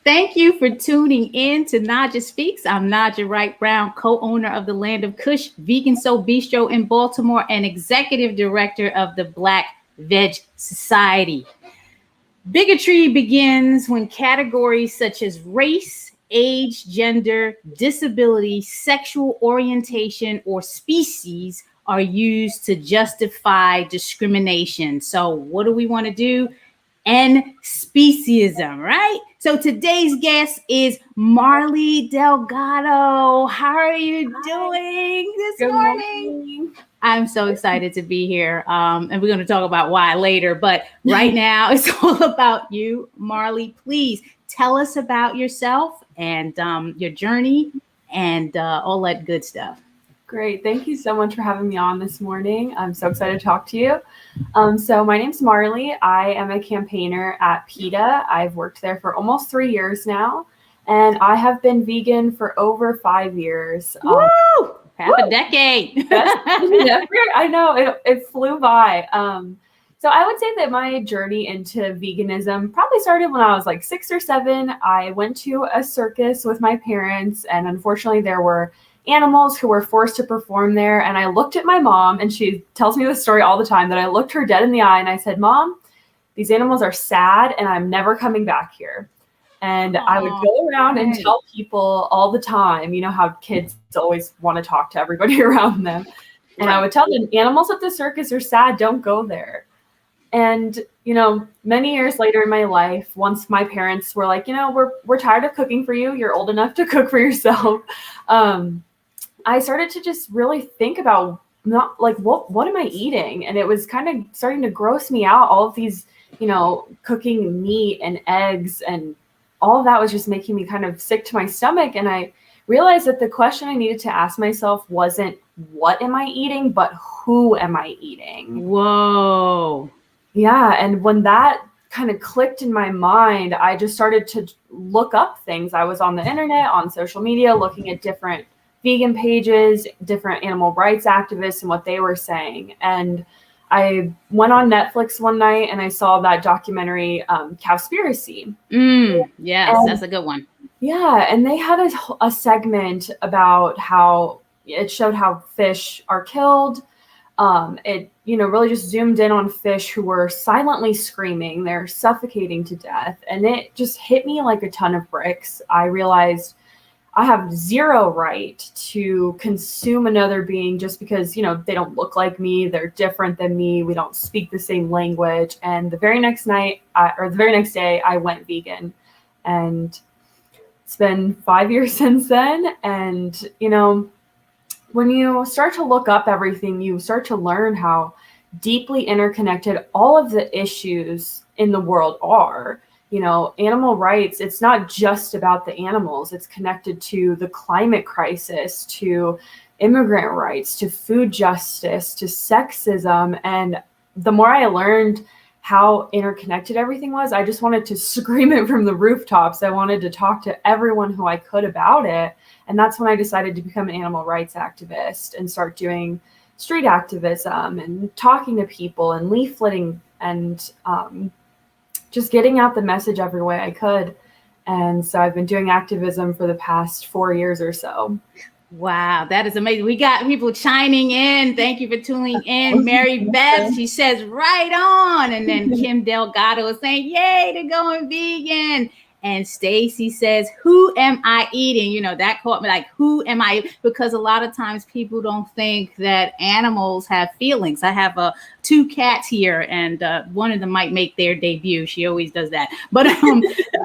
Thank you for tuning in to Naijha Speaks. I'm Naijha wright-brown, co-owner of the Land of Kush Vegan Soul Bistro in Baltimore and executive director of the Black Veg Society. Bigotry begins when categories such as race, age, gender, disability, sexual orientation, or species are used to justify discrimination. So what do we want to do? End speciesism, right? So today's guest is Marley Delgado. How are you doing this morning? I'm so excited to be here. And we're going to talk about why later. But right now, it's all about you, Marley. Please tell us about yourself and your journey and all that good stuff. Great. Thank you so much for having me on this morning. I'm so excited to talk to you. So my name's Marley. I am a campaigner at PETA. I've worked there for almost 3 years now, and I have been vegan for over 5 years. Woo! Half a decade. I know, it flew by. So I would say that my journey into veganism probably started when I was like 6 or 7. I went to a circus with my parents, and unfortunately there were animals who were forced to perform there. And I looked at my mom, and she tells me this story all the time, that I looked her dead in the eye and I said, "Mom, these animals are sad and I'm never coming back here." And I would go around and tell people all the time, you know how kids always want to talk to everybody around them. And I would tell them, animals at the circus are sad, don't go there. And, you know, many years later in my life, once my parents were like, you know, we're tired of cooking for you. You're old enough to cook for yourself. I started to just really think about not like, what am I eating? And it was kind of starting to gross me out. All of these, you know, cooking meat and eggs and all of that was just making me kind of sick to my stomach. And I realized that the question I needed to ask myself wasn't what am I eating, but who am I eating? Whoa. Yeah. And when that kind of clicked in my mind, I just started to look up things. I was on the internet, on social media, looking at different vegan pages, different animal rights activists and what they were saying. And I went on Netflix one night and I saw that documentary, Cowspiracy. Yes, that's a good one. Yeah. And they had a segment about how it showed how fish are killed. It, you know, really just zoomed in on fish who were silently screaming. They're suffocating to death. And it just hit me like a ton of bricks. I realized I have zero right to consume another being just because, you know, they don't look like me. They're different than me. We don't speak the same language. And the very next day, I went vegan. And it's been 5 years since then. And, you know, when you start to look up everything, you start to learn how deeply interconnected all of the issues in the world are. You know, animal rights, it's not just about the animals. It's connected to the climate crisis, to immigrant rights, to food justice, to sexism. And the more I learned how interconnected everything was, I just wanted to scream it from the rooftops. I wanted to talk to everyone who I could about it. And that's when I decided to become an animal rights activist and start doing street activism and talking to people and leafleting and just getting out the message every way I could. And so I've been doing activism for the past 4 years or so. Wow, that is amazing. We got people chiming in. Thank you for tuning in. Mary Beth, she says, right on. And then Kim Delgado is saying, yay, they're going vegan. And Stacy says, who am I eating? You know, that caught me like, who am I? Because a lot of times people don't think that animals have feelings. I have 2 cats here, and one of them might make their debut. She always does that. But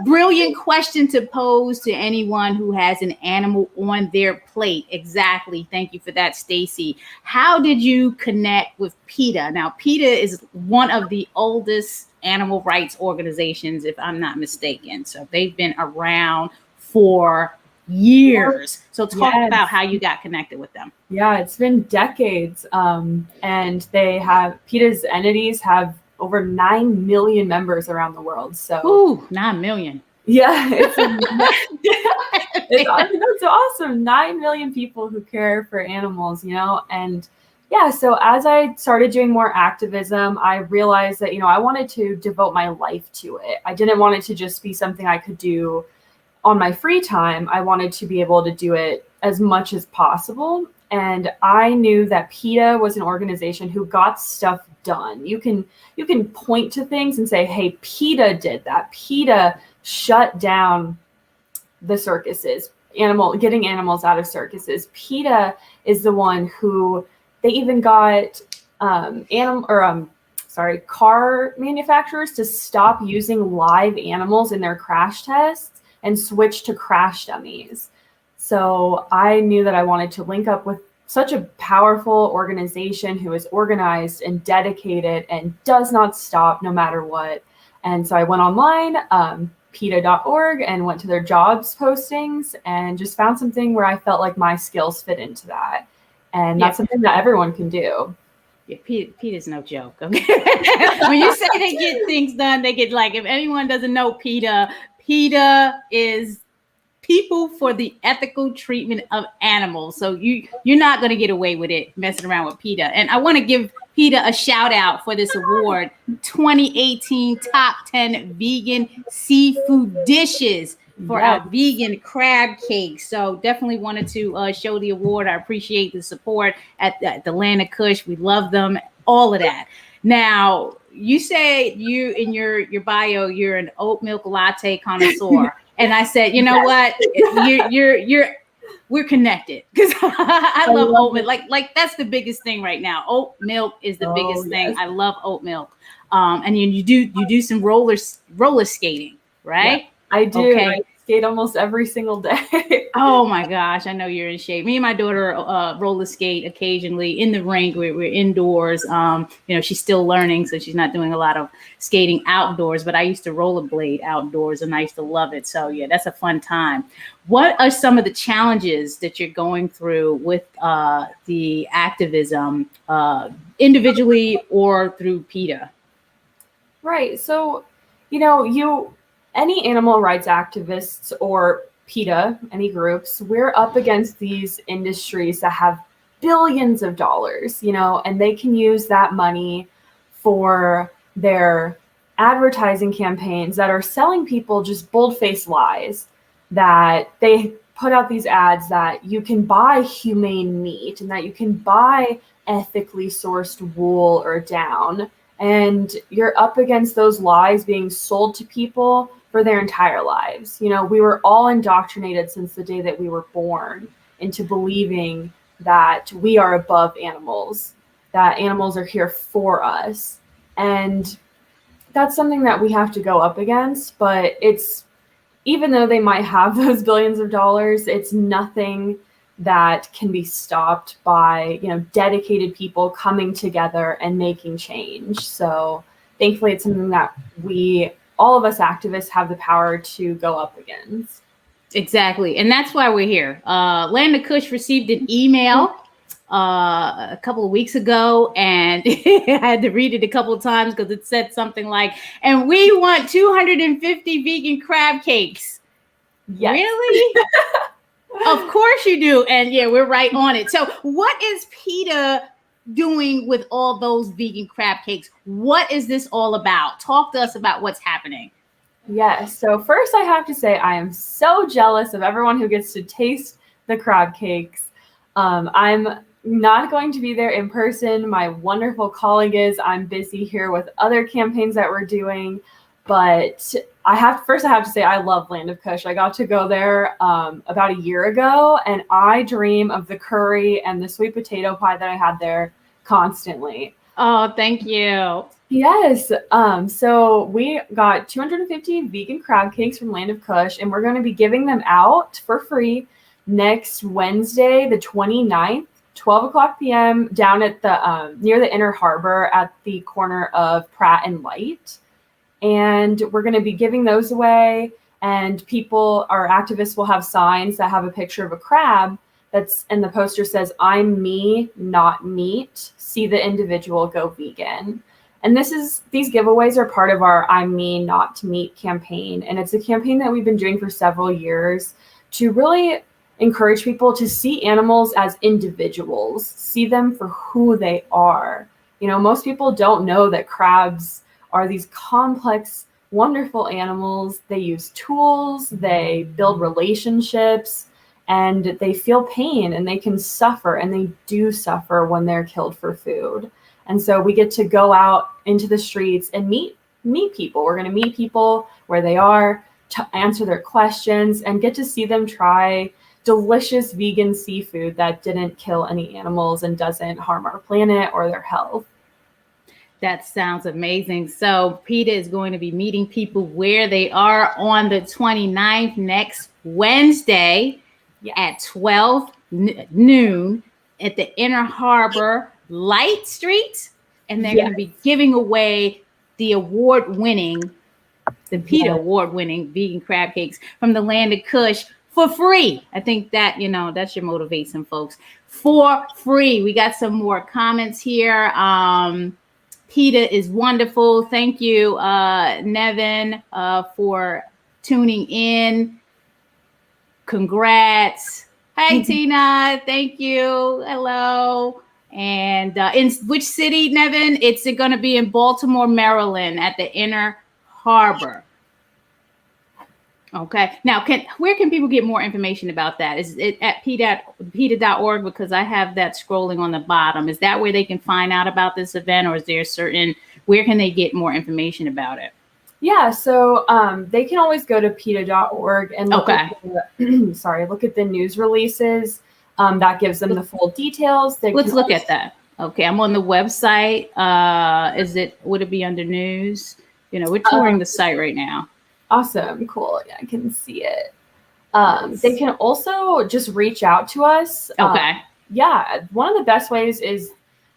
brilliant question to pose to anyone who has an animal on their plate. Exactly. Thank you for that, Stacy. How did you connect with PETA? Now, PETA is one of the oldest animal rights organizations, if I'm not mistaken. So they've been around for years. So talk about how you got connected with them. Yeah, it's been decades. And PETA's entities have over 9 million members around the world. So 9 million. Yeah, it's awesome. 9 million people who care for animals, you know, and yeah, so as I started doing more activism, I realized that, you know, I wanted to devote my life to it. I didn't want it to just be something I could do, on my free time, I wanted to be able to do it as much as possible. And I knew that PETA was an organization who got stuff done. You can point to things and say, hey, PETA did that. PETA shut down the circuses, getting animals out of circuses. PETA is the one who, they even got car manufacturers to stop using live animals in their crash tests and switch to crash dummies. So I knew that I wanted to link up with such a powerful organization who is organized and dedicated and does not stop no matter what. And so I went online, PETA.org, and went to their jobs postings and just found something where I felt like my skills fit into that. And that's something that everyone can do. Yeah, PETA's no joke. Okay, when you say they get things done, they get, like, if anyone doesn't know PETA is People for the Ethical Treatment of Animals. So you're not going to get away with it messing around with PETA. And I want to give PETA a shout out for this award, 2018 Top 10 Vegan Seafood Dishes for our vegan crab cakes. So definitely wanted to show the award. I appreciate the support at the Land of Kush. We love them, all of that. Now, you say you in your bio, you're an oat milk latte connoisseur. And I said, you know what? We're connected, because I love oat milk. Like that's the biggest thing right now. Oat milk is the biggest thing. I love oat milk. And you do some roller skating, right? Yeah, I do. Okay. I skate almost every single day. Oh my gosh, I know you're in shape. Me and my daughter roller skate occasionally in the rink. We're indoors. She's still learning, so she's not doing a lot of skating outdoors. But I used to rollerblade outdoors, and I used to love it. So yeah, that's a fun time. What are some of the challenges that you're going through with the activism, individually or through PETA? Right. So, any animal rights activists or PETA, any groups, we're up against these industries that have billions of dollars, and they can use that money for their advertising campaigns that are selling people just bold-faced lies, that they put out these ads that you can buy humane meat and that you can buy ethically sourced wool or down. And you're up against those lies being sold to people for their entire lives. We were all indoctrinated since the day that we were born into believing that we are above animals, that animals are here for us. And that's something that we have to go up against. But even though they might have those billions of dollars, it's nothing that can be stopped by, dedicated people coming together and making change. So thankfully, it's something that all of us activists have the power to go up against. Exactly. And that's why we're here. Land of Kush received an email a couple of weeks ago, and I had to read it a couple of times because it said something like, and we want 250 vegan crab cakes. Yes. Really? Of course you do. And yeah, we're right on it. So what is PETA doing with all those vegan crab cakes? What is this all about? Talk to us about what's happening. Yes. So first I have to say, I am so jealous of everyone who gets to taste the crab cakes. I'm not going to be there in person. My wonderful colleague is. I'm busy here with other campaigns that we're doing. But I have to say I love Land of Kush. I got to go there about a year ago, and I dream of the curry and the sweet potato pie that I had there constantly. Oh, thank you. Yes. So we got 250 vegan crab cakes from Land of Kush, and we're going to be giving them out for free next Wednesday, the 29th, 12:00 p.m. down at the near the Inner Harbor at the corner of Pratt and Light. And we're going to be giving those away, and our activists will have signs that have a picture of a crab and the poster says, "I'm me, not meat. See the individual, go vegan." And these giveaways are part of our "I'm me, not meat" campaign. And it's a campaign that we've been doing for several years to really encourage people to see animals as individuals, see them for who they are. Most people don't know that crabs are these complex wonderful animals. They use tools, they build relationships, and they feel pain, and they can suffer, and they do suffer when they're killed for food. And so we get to go out into the streets and meet people. We're going to meet people where they are, to answer their questions, and get to see them try delicious vegan seafood that didn't kill any animals and doesn't harm our planet or their health. That sounds amazing. So PETA is going to be meeting people where they are on the 29th, next Wednesday at 12 noon at the Inner Harbor Light Street. And they're going to be giving away the PETA award-winning vegan crab cakes from the Land of Kush for free. I think that, that should motivate some folks. For free. We got some more comments here. PETA is wonderful. Thank you, Nevin, for tuning in. Congrats. Hey, Tina. Thank you. Hello. And in which city, Nevin? It's going to be in Baltimore, Maryland at the Inner Harbor. Okay. Now, where can people get more information about that? Is it at PETA.org? Because I have that scrolling on the bottom. Is that where they can find out about this event, or is there where can they get more information about it? Yeah, so they can always go to PETA.org and look at the news releases. That gives them the full details. Let's look at that. Okay, I'm on the website. Would it be under news? We're touring the site right now. Awesome. Cool. Yeah, I can see it. They can also just reach out to us. Okay. One of the best ways is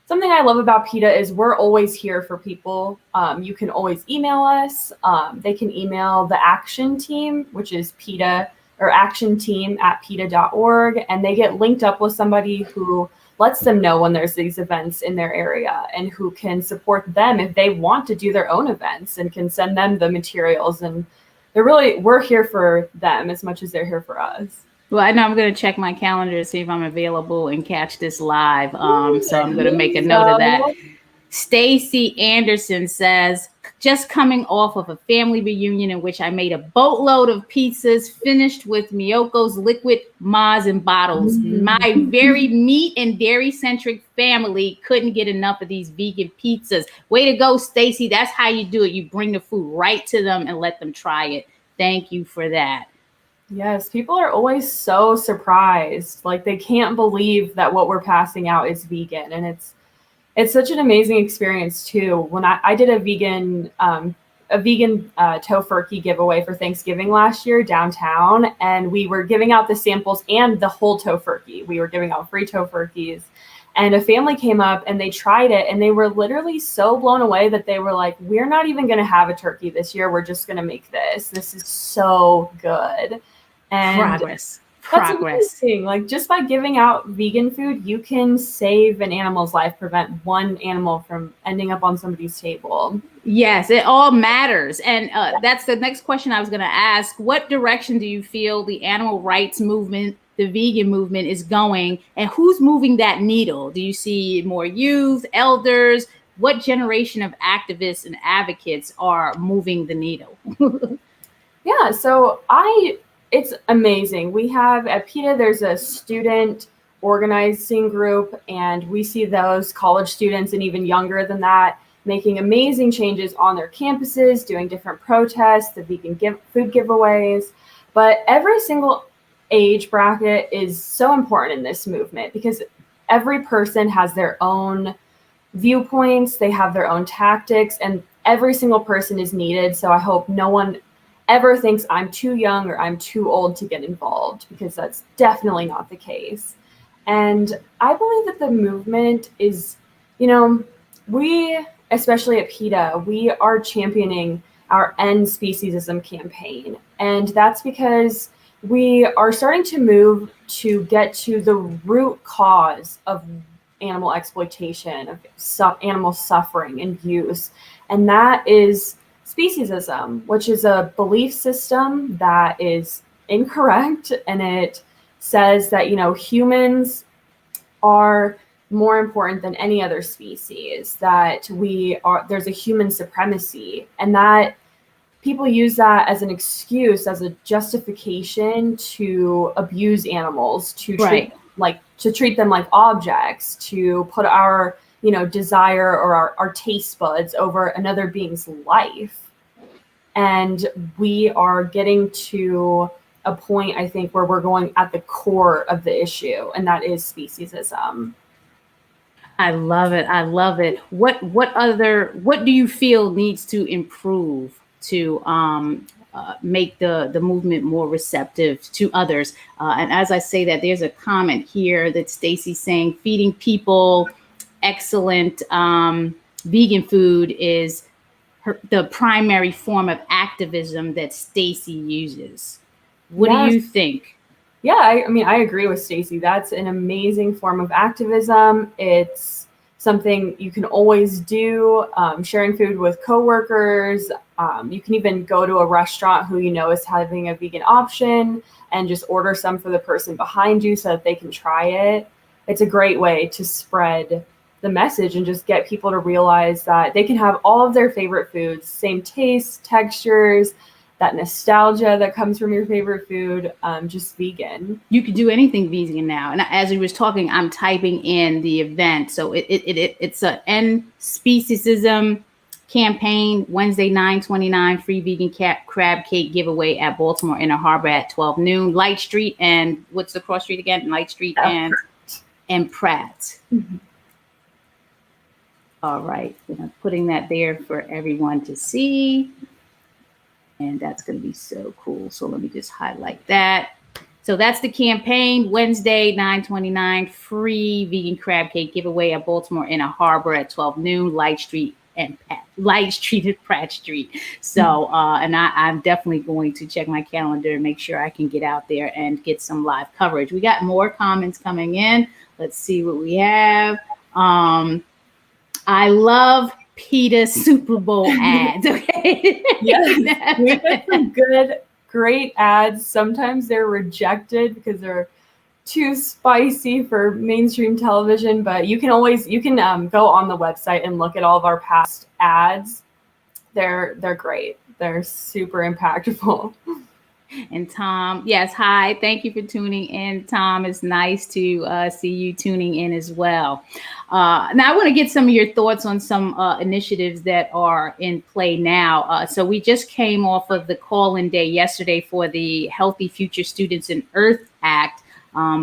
something I love about PETA is we're always here for people. You can always email us. They can email the action team, which is PETA or actionteam@PETA.org. And they get linked up with somebody who lets them know when there's these events in their area and who can support them if they want to do their own events and can send them the materials. And we're here for them as much as they're here for us. Well, I know I'm going to check my calendar to see if I'm available and catch this live. So I'm going to make a note of that. Stacy Anderson says, just coming off of a family reunion in which I made a boatload of pizzas finished with Miyoko's liquid Maz in bottles. My very meat and dairy centric family couldn't get enough of these vegan pizzas. Way to go, Stacy. That's how you do it. You bring the food right to them and let them try it. Thank you for that. Yes, people are always so surprised. Like they can't believe that what we're passing out is vegan. And it's such an amazing experience too. When I did a vegan tofurkey giveaway for Thanksgiving last year downtown, and we were giving out the samples and the whole tofurkey. We were giving out free tofurkeys, and a family came up and they tried it, and they were literally so blown away that they were like, "We're not even going to have a turkey this year. We're just going to make this. This is so good." And Progress. That's amazing. Like just by giving out vegan food, you can save an animal's life, prevent one animal from ending up on somebody's table. Yes, it all matters. And that's the next question I was going to ask. What direction do you feel the animal rights movement, the vegan movement is going, and who's moving that needle? Do you see more youth, elders? What generation of activists and advocates are moving the needle? Yeah, so it's amazing. We have at PETA, there's a student organizing group, and we see those college students and even younger than that making amazing changes on their campuses, doing different protests, the vegan food giveaways. But every single age bracket is so important in this movement because every person has their own viewpoints, they have their own tactics, and every single person is needed. So I hope no one ever thinks I'm too young or I'm too old to get involved, because that's definitely not the case. And I believe that the movement is, we, especially at PETA, we are championing our End Speciesism campaign. And that's because we are starting to move to get to the root cause of animal exploitation, of animal suffering and use. And that is speciesism, which is a belief system that is incorrect, and it says that humans are more important than any other species, that there's a human supremacy, and that people use that as an excuse, as a justification to abuse animals, to treat them like objects, to put our, desire or our taste buds over another being's life. And we are getting to a point, I think, where we're going at the core of the issue, and that is speciesism. I love it. I love it. What do you feel needs to improve to make the movement more receptive to others? And as I say that, there's a comment here that Stacy's saying feeding people excellent vegan food is the primary form of activism that Stacy uses. What do you think? Yeah, I agree with Stacy. That's an amazing form of activism. It's something you can always do. Sharing food with coworkers. You can even go to a restaurant who is having a vegan option and just order some for the person behind you so that they can try it. It's a great way to spread the message and just get people to realize that they can have all of their favorite foods, same tastes, textures, that nostalgia that comes from your favorite food, just vegan. You could do anything vegan now. And as we was talking, I'm typing in the event. So it's a End Speciesism campaign, Wednesday, 9/29, free vegan crab cake giveaway at Baltimore Inner Harbor at 12 noon. Light Street and what's the cross street again? Light Street and Pratt. Mm-hmm. All right. I'm putting that there for everyone to see. And that's going to be so cool. So let me just highlight that. So that's the campaign, Wednesday, 9/29, free vegan crab cake giveaway at Baltimore Inner Harbor at 12 noon, Light Street and Pratt Street. So, and I'm definitely going to check my calendar and make sure I can get out there and get some live coverage. We got more comments coming in. Let's see what we have. I love PETA Super Bowl ads. Okay. Yes, we get some great ads. Sometimes they're rejected because they're too spicy for mainstream television, but you can go on the website and look at all of our past ads. They're great. They're super impactful. And Tom, yes, hi. Thank you for tuning in, Tom. It's nice to see you tuning in as well. Now, I want to get some of your thoughts on some initiatives that are in play now. So we just came off of the call-in day yesterday for the Healthy Future Students in Earth Act.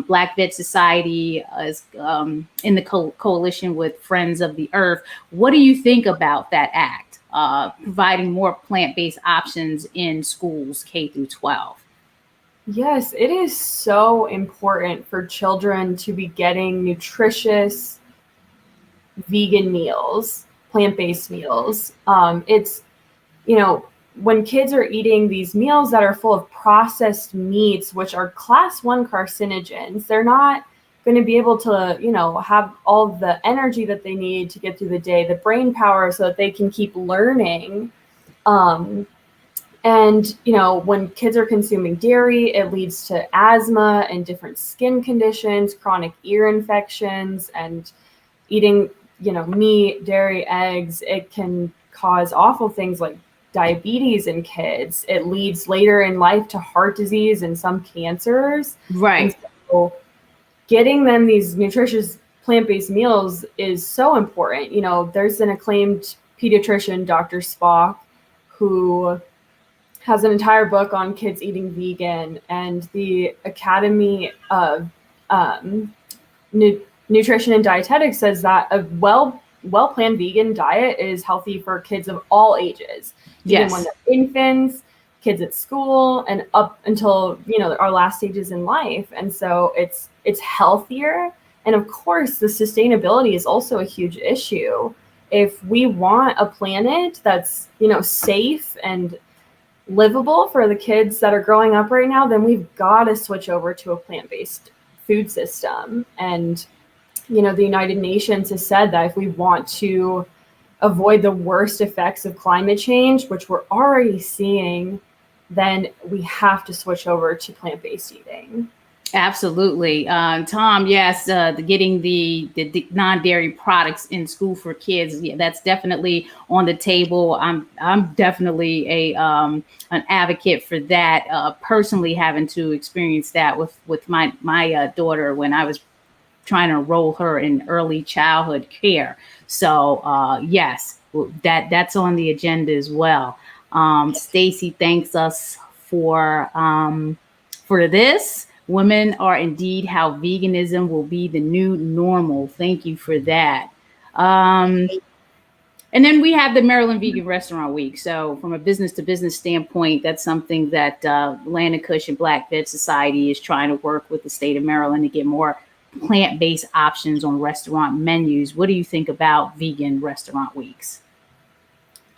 Black Veg Society is in the coalition with Friends of the Earth. What do you think about that act? Providing more plant-based options in schools K through 12. Yes, it is so important for children to be getting nutritious vegan meals, plant-based meals. It's, when kids are eating these meals that are full of processed meats, which are class 1 carcinogens, they're not going to be able to, have all the energy that they need to get through the day, the brain power so that they can keep learning. And, when kids are consuming dairy, it leads to asthma and different skin conditions, chronic ear infections, and eating, meat, dairy, eggs, it can cause awful things like diabetes in kids. It leads later in life to heart disease and some cancers. Right. And so getting them these nutritious plant-based meals is so important. There's an acclaimed pediatrician, Dr. Spock, who has an entire book on kids eating vegan, and the Academy of Nutrition and Dietetics says that a well-planned vegan diet is healthy for kids of all ages, even when they're infants, kids at school, and up until our last stages in life. And so it's healthier, and of course the sustainability is also a huge issue. If we want a planet that's safe and livable for the kids that are growing up right now, then we've got to switch over to a plant-based food system. And the United Nations has said that if we want to avoid the worst effects of climate change, which we're already seeing, then we have to switch over to plant-based eating. Absolutely. Tom, yes, getting the non-dairy products in school for kids, yeah, that's definitely on the table. I'm definitely an advocate for that. Personally, having to experience that with my daughter when I was trying to enroll her in early childhood care. So yes, that's on the agenda as well. Stacy thanks us for this. Women are indeed how veganism will be the new normal. Thank you for that. Um, and then we have the Maryland Vegan Restaurant Week. So, from a business to business standpoint, that's something that Land of Kush and Black Veg Society is trying to work with the state of Maryland to get more plant-based options on restaurant menus. What do you think about vegan restaurant weeks?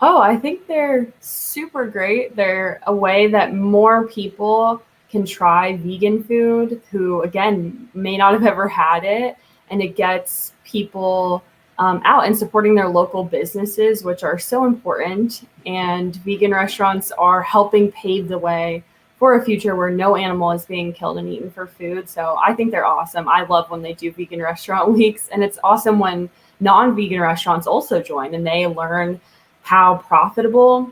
Oh, I think they're super great. They're a way that more people can try vegan food who, again, may not have ever had it. And it gets people out and supporting their local businesses, which are so important. And vegan restaurants are helping pave the way for a future where no animal is being killed and eaten for food. So I think they're awesome. I love when they do vegan restaurant weeks. And it's awesome when non-vegan restaurants also join and they learn how profitable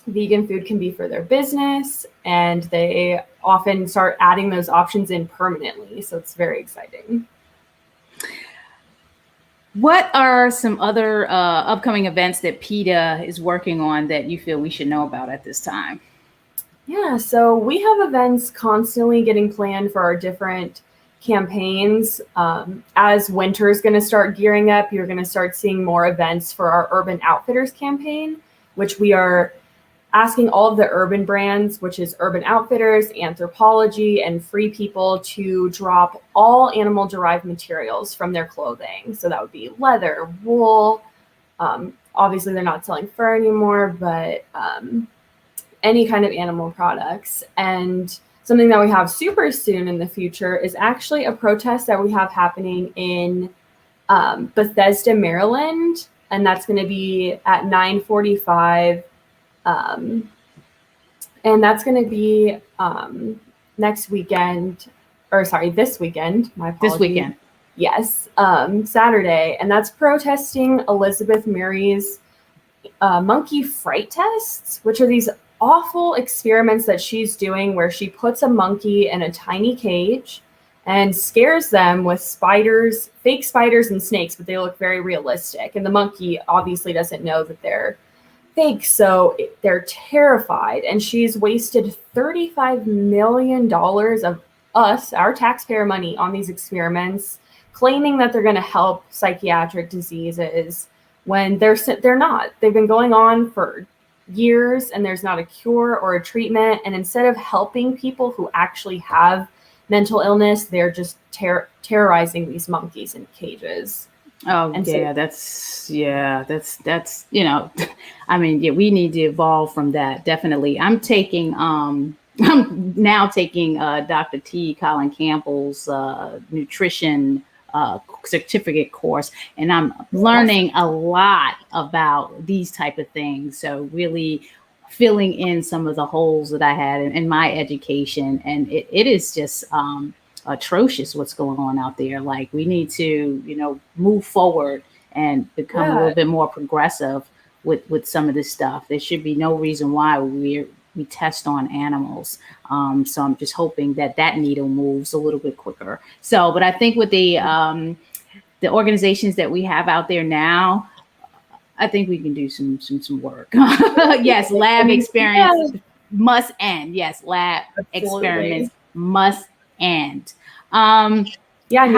vegan food can be for their business, and they often start adding those options in permanently. So it's very exciting. What are some other upcoming events that PETA is working on that you feel we should know about at this time? Yeah, so we have events constantly getting planned for our different campaigns. As winter is going to start gearing up, you're going to start seeing more events for our Urban Outfitters campaign, which we are asking all of the urban brands, which is Urban Outfitters, Anthropology, and Free People, to drop all animal-derived materials from their clothing. So that would be leather, wool. Obviously, they're not selling fur anymore, but any kind of animal products. And something that we have super soon in the future is actually a protest that we have happening in Bethesda, Maryland. And that's going to be at 9:45. And that's going to be next weekend, or sorry, this weekend. My apologies. This weekend. Yes, Saturday. And that's protesting Elizabeth Mary's monkey fright tests, which are these awful experiments that she's doing where she puts a monkey in a tiny cage and scares them with spiders, fake spiders and snakes, but they look very realistic. And the monkey obviously doesn't know that they're fake, so they're terrified. And she's wasted $35 million of our taxpayer money on these experiments, claiming that they're going to help psychiatric diseases when they're not. They've been going on for years and there's not a cure or a treatment. And instead of helping people who actually have mental illness, they're just terrorizing these monkeys in cages. Oh, and yeah, that's I mean, yeah, we need to evolve from that. Definitely. I'm now taking Dr. T. Colin Campbell's nutrition certificate course, and I'm learning a lot about these type of things. So really filling in some of the holes that I had in my education, and it is just atrocious what's going on out there. Like, we need to move forward and become a little bit more progressive with some of this stuff. There should be no reason why we test on animals. So I'm just hoping that needle moves a little bit quicker. So, but I think with the organizations that we have out there now, I think we can do some work. Yes, lab experiments must end. Yes, lab experiments must end. How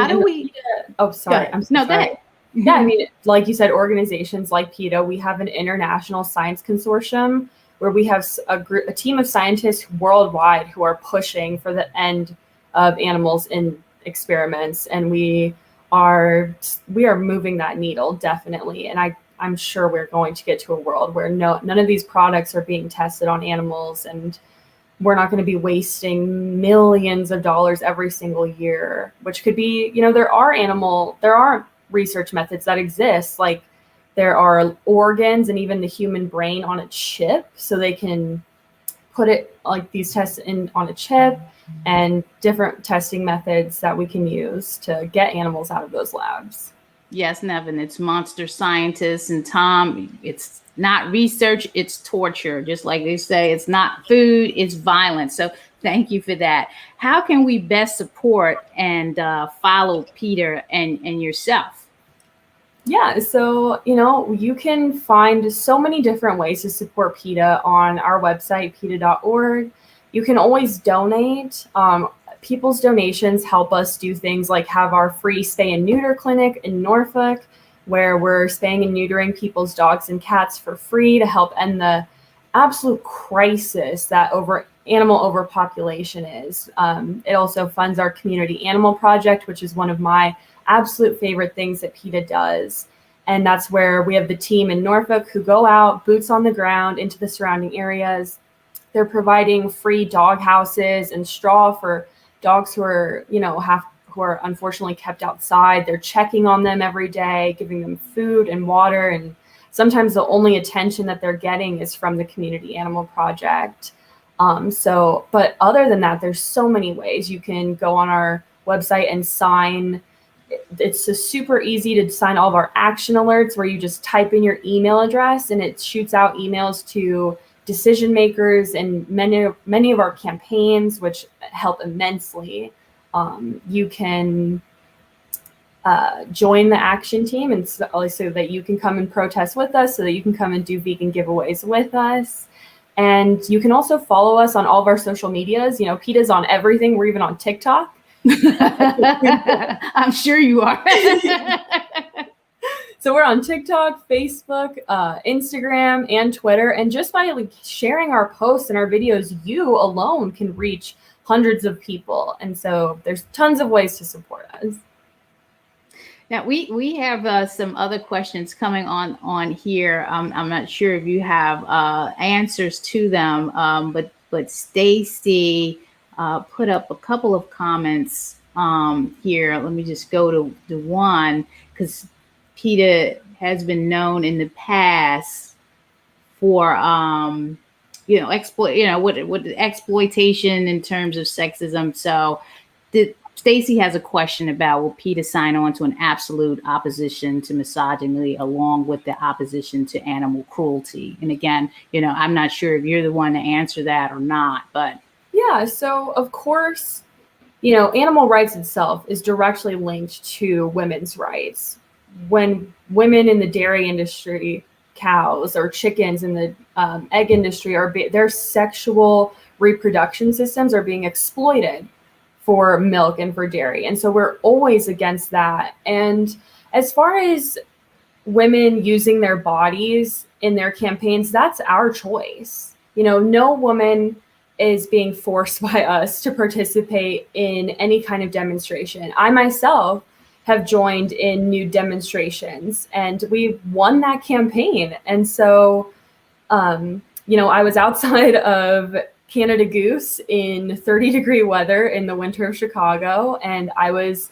do we? Oh, sorry. I'm so sorry. Go ahead. Yeah, I mean, like you said, organizations like PETA, we have an international science consortium where we have a team of scientists worldwide who are pushing for the end of animals in experiments, and we are moving that needle, definitely. And I'm sure we're going to get to a world where none of these products are being tested on animals, and we're not going to be wasting millions of dollars every single year, which could be, there are research methods that exist, like there are organs and even the human brain on a chip, so they can put it like these tests in on a chip, and different testing methods that we can use to get animals out of those labs. Yes, Nevin, it's monster scientists, and Tom, it's not research, it's torture. Just like they say, it's not food, it's violence. So thank you for that. How can we best support and follow PETA and yourself? Yeah, so, you can find so many different ways to support PETA on our website, PETA.org. You can always donate. People's donations help us do things like have our free spay and neuter clinic in Norfolk, where we're spaying and neutering people's dogs and cats for free to help end the absolute crisis that animal overpopulation is. It also funds our community animal project, which is one of my absolute favorite things that PETA does. And that's where we have the team in Norfolk who go out, boots on the ground, into the surrounding areas. They're providing free dog houses and straw for dogs who are, who are unfortunately kept outside. They're checking on them every day, giving them food and water. And sometimes the only attention that they're getting is from the Community Animal Project. But other than that, there's so many ways. You can go on our website and sign. It's super easy to sign all of our action alerts, where you just type in your email address and it shoots out emails to decision makers and many of our campaigns, which help immensely. You can join the action team, and so that you can come and protest with us, so that you can come and do vegan giveaways with us. And you can also follow us on all of our social medias. PETA's on everything. We're even on TikTok. I'm sure you are. So we're on TikTok, Facebook, Instagram, and Twitter. And just by sharing our posts and our videos, you alone can reach hundreds of people. And so there's tons of ways to support us. Now we have some other questions coming on here. I'm not sure if you have answers to them, but Stacy put up a couple of comments here. Let me just go to the one, because PETA has been known in the past for with exploitation in terms of sexism. So Stacy has a question about, will PETA sign on to an absolute opposition to misogyny along with the opposition to animal cruelty? And again, I'm not sure if you're the one to answer that or not, but yeah, so of course, animal rights itself is directly linked to women's rights. When women in the dairy industry, cows or chickens in the egg industry, their sexual reproduction systems are being exploited for milk and for dairy. And so we're always against that. And as far as women using their bodies in their campaigns, that's our choice. No woman is being forced by us to participate in any kind of demonstration. I myself have joined in nude demonstrations, and we won that campaign. And so, I was outside of Canada Goose in 30-degree weather in the winter of Chicago, and I was,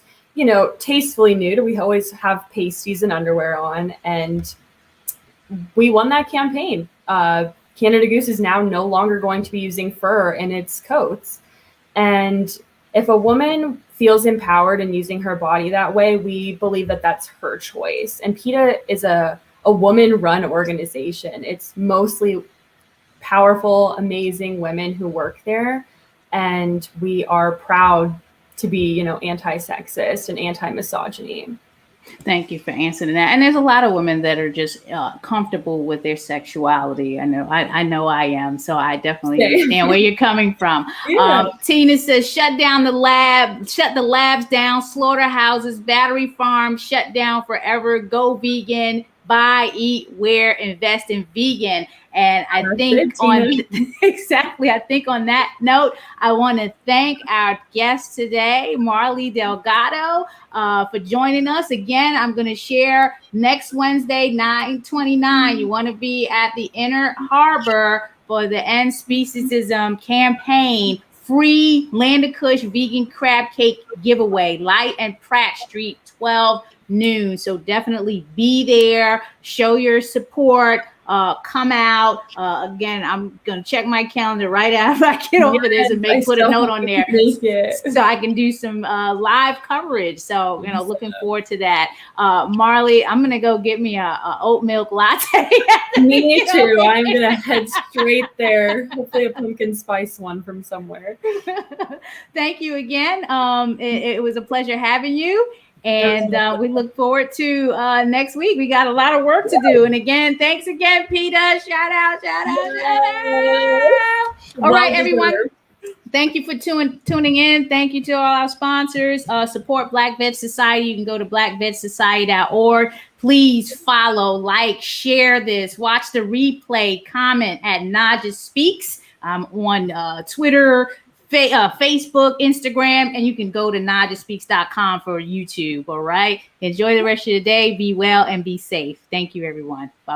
tastefully nude. We always have pasties and underwear on, and we won that campaign. Canada Goose is now no longer going to be using fur in its coats. And if a woman feels empowered in using her body that way, we believe that that's her choice. And PETA is a woman-run organization. It's mostly powerful, amazing women who work there. And we are proud to be, anti-sexist and anti-misogyny. Thank you for answering that. And there's a lot of women that are just comfortable with their sexuality. I know I am. So I definitely understand where you're coming from. Yeah. Tina says, shut the labs down, slaughterhouses, battery farms, shut down forever, go vegan, buy, eat, wear, invest in vegan. And I think on that note, I want to thank our guest today, Marley Delgado, for joining us. Again, I'm going to share next Wednesday, 9/29. You want to be at the Inner Harbor for the End Speciesism campaign. Free Land of Kush vegan crab cake giveaway, Light and Pratt Street, 12 noon. So definitely be there, show your support. come out. Again, I'm going to check my calendar right after I get over this and put a note on there so I can do some live coverage. So, looking forward to that. Marley, I'm going to go get me a oat milk latte. Me too. I'm going to head straight there. Hopefully a pumpkin spice one from somewhere. Thank you again. It was a pleasure having you. And we look forward to next week. We got a lot of work to do. And again, thanks again, PETA. Shout out. All right, everyone. Thank you for tuning in. Thank you to all our sponsors. Support Black Veg Society. You can go to blackvegsociety.org. Please follow, like, share this. Watch the replay. Comment at Naijha Speaks on Twitter, Facebook, Instagram, and you can go to naijaspeaks.com for YouTube. All right. Enjoy the rest of your day. Be well and be safe. Thank you, everyone. Bye-bye.